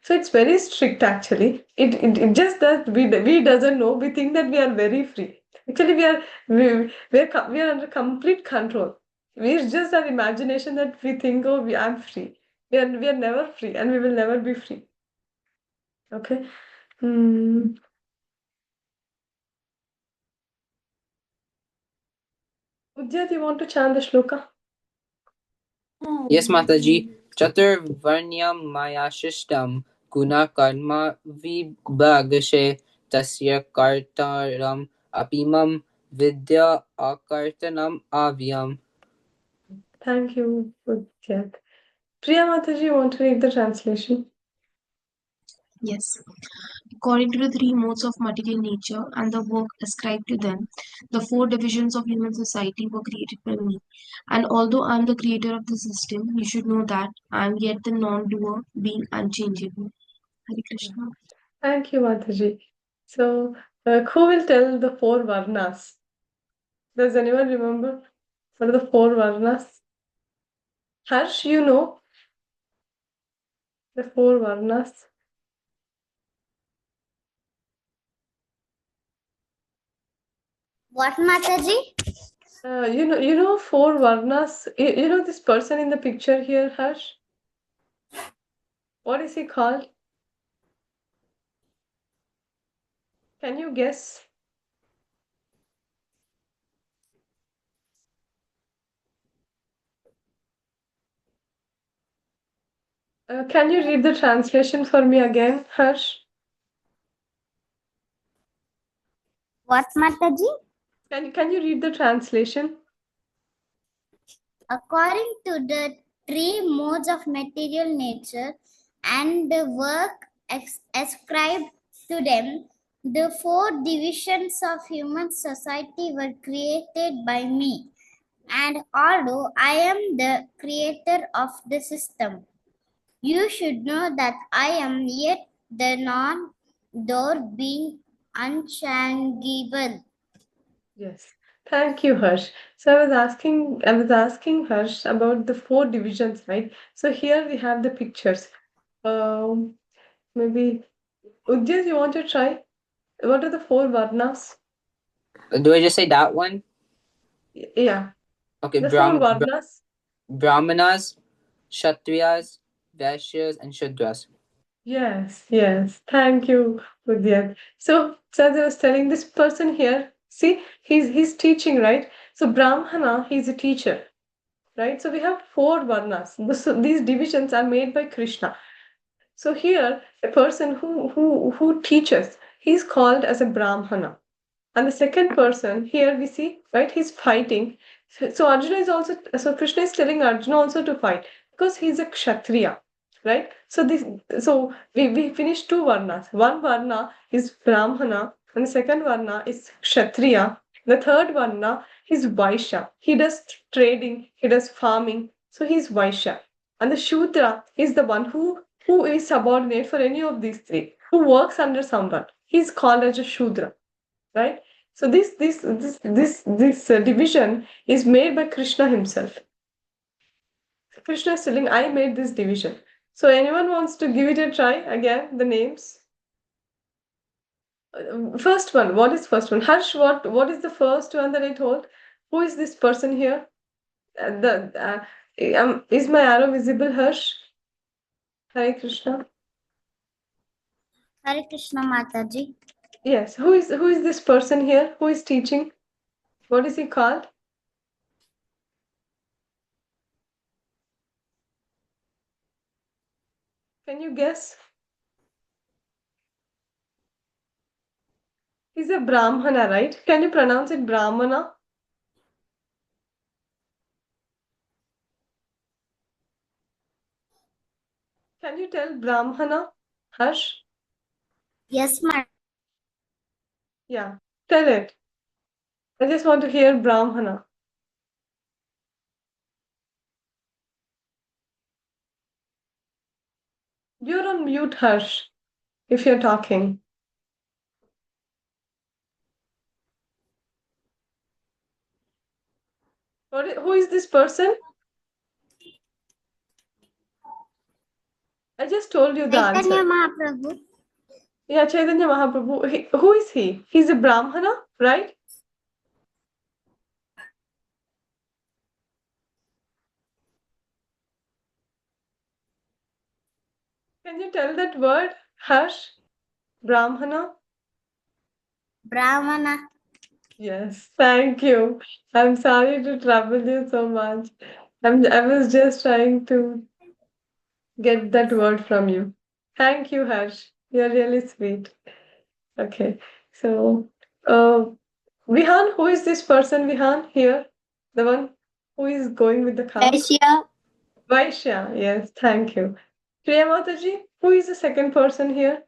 So it's very strict actually. It just that we doesn't know. We think that we are very free. Actually, we are under complete control. It's just our imagination that we think, oh, I'm free. We are never free, and we will never be free. Okay. Hmm. Udya, do you want to chant the shloka? Yes, Mataji. Chaturvarnyam maya shishtam guna karma vibhagashe tasya kartaram apimam vidya akartanam avyam. Thank you, Udya. Priya Mataji, you want to read the translation? Yes. According to the three modes of material nature and the work ascribed to them, the four divisions of human society were created by me. And although I am the creator of the system, you should know that I am yet the non-doer, being unchangeable. Hare Krishna. Thank you, Mataji. So, who will tell the four varnas? Does anyone remember what are the four varnas? Harsh, you know the four varnas? What, Mataji? You know four varnas. You know this person in the picture here, Harsh? What is he called? Can you guess? Can you read the translation for me again, Harsh? What, Mataji? Can you read the translation? According to the three modes of material nature and the work ascribed to them, the four divisions of human society were created by me. And although I am the creator of the system, you should know that I am yet the non-door being unchangeable. Yes. Thank you, Harsh. So I was asking Harsh about the four divisions, right? So here we have the pictures. Maybe Udya, you want to try? What are the four varnas? Do I just say that one? Yeah, Okay, the four varnas. Brahmanas, Kshatriyas, Vaishyas, and Shudras. Yes, yes. Thank you, Udyan. So as I was telling this person here, see, he's teaching, right? So Brahmana, he's a teacher, right? So we have four varnas. These divisions are made by Krishna. So here, a person who teaches, he's called as a Brahmana. And the second person here we see, right, he's fighting. So Arjuna is also, so Krishna is telling Arjuna also to fight because he's a Kshatriya, right? So we finished two varnas. One varna is Brahmana, and the second varna is Kshatriya. The third varna is Vaishya. He does trading, he does farming, so he's Vaishya. And the Shudra is the one who is subordinate for any of these three, who works under someone. He's called as a Shudra, right? So this division is made by Krishna himself. Krishna is telling, I made this division. So anyone wants to give it a try again? The names. First one. What is first one? Harsh. What is the first one that I told? Who is this person here? Is my arrow visible, Harsh? Hare Krishna. Hare Krishna, Mataji. Yes. Who is this person here? Who is teaching? What is he called? Can you guess? He's a Brahmana, right? Can you pronounce it Brahmana? Can you tell Brahmana? Harsh? Yes, Mataji. Yeah. Tell it. I just want to hear Brahmana. You're on mute, Harsh, if you're talking. Who is this person? I just told you the Chaitanya answer. Mahaprabhu. Yeah, Chaitanya Mahaprabhu. Who is he? He's a Brahmana, right? Can you tell that word, Harsh? Brahmana? Brahmana. Yes, thank you. I'm sorry to trouble you so much. I was just trying to get that word from you. Thank you, Harsh. You're really sweet. Okay, so uh, Vihan, who is this person, Vihan, here? The one who is going with the cow? Vaishya. Vaishya, yes, thank you. Priya Mataji, who is the second person here?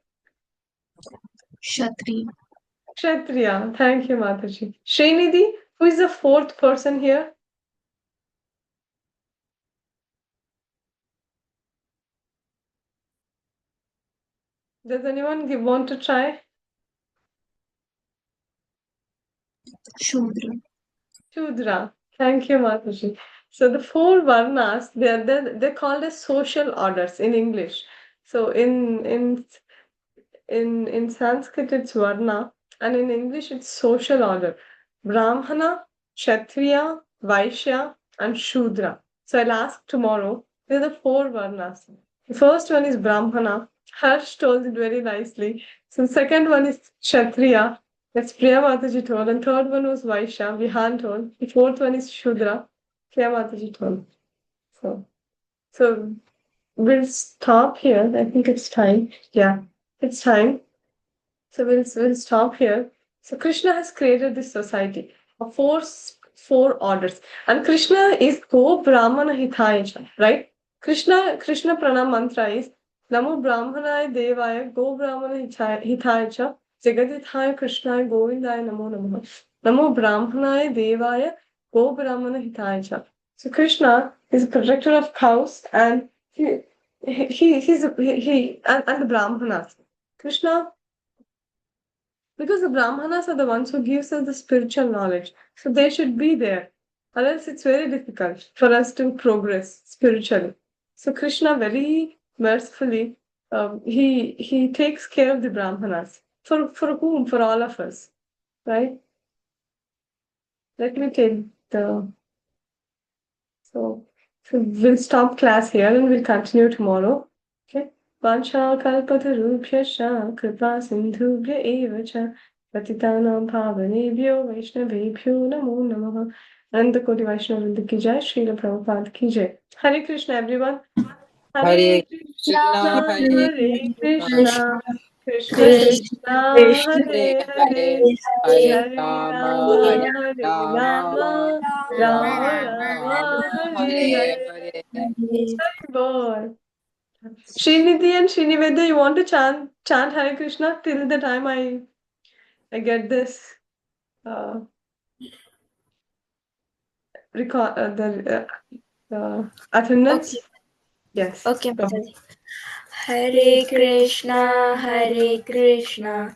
Kshatriya. Kshatriya, thank you, Mataji. Srinidhi, who is the fourth person here? Does anyone want to try? Shudra. Shudra. Thank you, Mataji. So the four varnas, they're called as social orders in English. So in Sanskrit it's varna, and in English it's social order. Brahmana, Kshatriya, Vaishya, and Shudra. So I'll ask tomorrow. They're the four varnas. The first one is Brahmana. Harsh told it very nicely. So the second one is Kshatriya. That's Priya Mataji told. And third one was Vaishya. Vihan told. The fourth one is Shudra. Priya Mataji told. So we'll stop here. I think it's time. Yeah, it's time. So we'll stop here. So Krishna has created this society of four orders, and Krishna is Go Brahmana Hitaya Cha, right? Krishna Pranam mantra is Namo Brahmanaya Devaya Go Brahmana Hitaya Cha Jagadithaya Krishnaya Govindaya Namo Namaha. Namo Brahmanaya Devaya Go Brahmana Hitaya Cha. So Krishna is a protector of cows, and and the Brahmanas. Krishna, because the Brahmanas are the ones who gives us the spiritual knowledge. So they should be there. Or else it's very difficult for us to progress spiritually. So Krishna very mercifully, he takes care of the Brahmanas. For whom? For all of us. Right? Let me take the so we'll stop class here and we'll continue tomorrow. Okay. वाञ्छाकल्पतरुभ्यश्च कृपा सिन्धुभ्य एव च पतितानां पावनेभ्यो वैष्णवेभ्यो नमो नमः अनंत कोटि वैष्णव वृंद की जय श्रील प्रभुपाद की जय Hare Krishna everyone Hare Hare Krishna Krishna, Hare Hare Krishna, Krishna Krishna Krishna Krishna Hare Hare Hare Hare, Hare Hare Rama Rama, Hare Hare Rama Rama, Rama Rama Rama Rama, Hare Hare Hare Hare. बोल Srinidhi and Sriniveda, you want to chant Hare Krishna till the time I get this uh, record the attendance. Okay. Yes. Okay, Go. Mataji. Hare Krishna, Hare Krishna,